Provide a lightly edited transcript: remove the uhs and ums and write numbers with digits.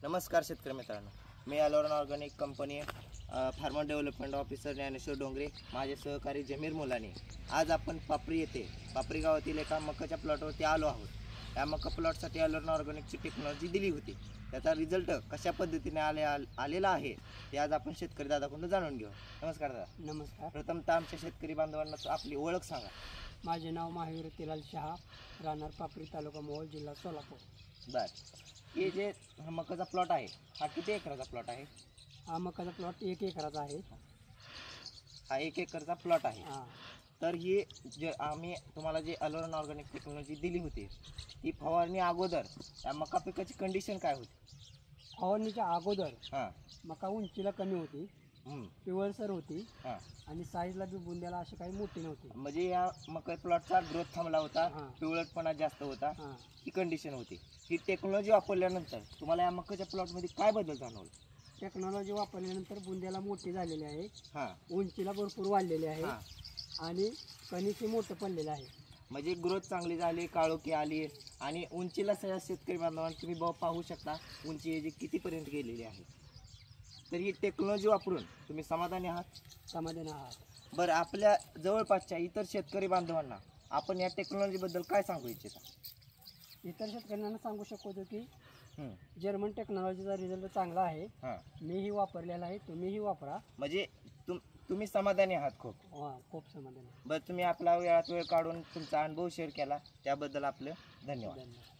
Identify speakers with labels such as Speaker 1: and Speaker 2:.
Speaker 1: नमस्कार शेतकरी मित्रांनो, मी अलोरन organic company farmer development officer Dnyaneshwar Dongre, माझे सहकारी जमीर मुलानी. आज आपण पापरी येथे पापरी गावातील एका मकाच्या प्लॉटवरती आलो आहोत. या मका प्लॉटसाठी अलोरन ऑर्गॅनिकची टेक्नॉलॉजी दिली होती. त्याचा रिझल्ट कशा पद्धतीने आलेला आहे ते आज आपण शेतकरी दादाकडून जाणून घेऊ. नमस्कार दादा.
Speaker 2: नमस्कार.
Speaker 1: प्रथमतः आमच्या शेतकरी बांधवांना आपली ओळख सांगा.
Speaker 2: माझे नाव महावीर तिलाल शहा, राहणार पापरी, तालुका मोहोळ, जिल्हा सोलापूर.
Speaker 1: बर, हे जे मकाचा प्लॉट आहे हा किती एकराचा प्लॉट आहे?
Speaker 2: हा मकाचा प्लॉट 1 एकराचा आहे.
Speaker 1: हा 1 एकरचा प्लॉट आहे.
Speaker 2: हां.
Speaker 1: तर ही जे आम्ही तुम्हाला जे अलोरन ऑर्गॅनिक टेक्नॉलॉजी दिली होती ती फवारणी अगोदर या मका पिकाची कंडिशन काय होती?
Speaker 2: फवारणीच्या अगोदर
Speaker 1: हां.
Speaker 2: मका उंचीला कमी होती, पिवळसर होती
Speaker 1: हां.
Speaker 2: आणि साईजला बी बुंद्याला अशी काही मोठी नव्हती.
Speaker 1: म्हणजे या मका प्लॉटचा ग्रोथ थांबला होता,
Speaker 2: हां.
Speaker 1: पिवळटपणा जास्त होता,
Speaker 2: हां.
Speaker 1: ही कंडिशन होती. ही टेक्नॉलॉजी वापरल्यानंतर तुम्हाला या मकाच्या प्लॉटमध्ये काय बदल जाणवला?
Speaker 2: टेक्नॉलॉजी वापरल्यानंतर बुंद्याला मोठी झालेली आहे,
Speaker 1: हां.
Speaker 2: उंचीला भरपूर वाढलेली आहे
Speaker 1: हां.
Speaker 2: आणि कणीसही मोठं पडलेलं आहे.
Speaker 1: म्हणजे ग्रोथ चांगली झाली, काळोखी आली आणि उंचीला सगळ्या शेतकरी बांधवांना तुम्ही पाहू शकता उंची हे जी कितीपर्यंत गेलेली आहे. तर ही टेक्नॉलॉजी वापरून तुम्ही समाधानी आहात?
Speaker 2: समाधान आहात.
Speaker 1: बरं, आपल्या जवळपासच्या इतर शेतकरी बांधवांना आपण या टेक्नॉलॉजीबद्दल काय सांगू इच्छिता?
Speaker 2: इतर शेतकऱ्यांना सांगू शकतो की
Speaker 1: हं.
Speaker 2: जर्मन टेक्नॉलॉजीचा रिझल्ट चांगला आहे.
Speaker 1: हां.
Speaker 2: मीही वापरलेला आहे, तुम्हीही वापरा.
Speaker 1: म्हणजे तुम्ही समाधानी आहात खूप.
Speaker 2: खूप समाधान आहे.
Speaker 1: बरं, तुम्ही आपला वेळात वेळ काढून तुमचा अनुभव शेअर केला त्याबद्दल आपलं धन्यवाद.
Speaker 2: धन्यवाद.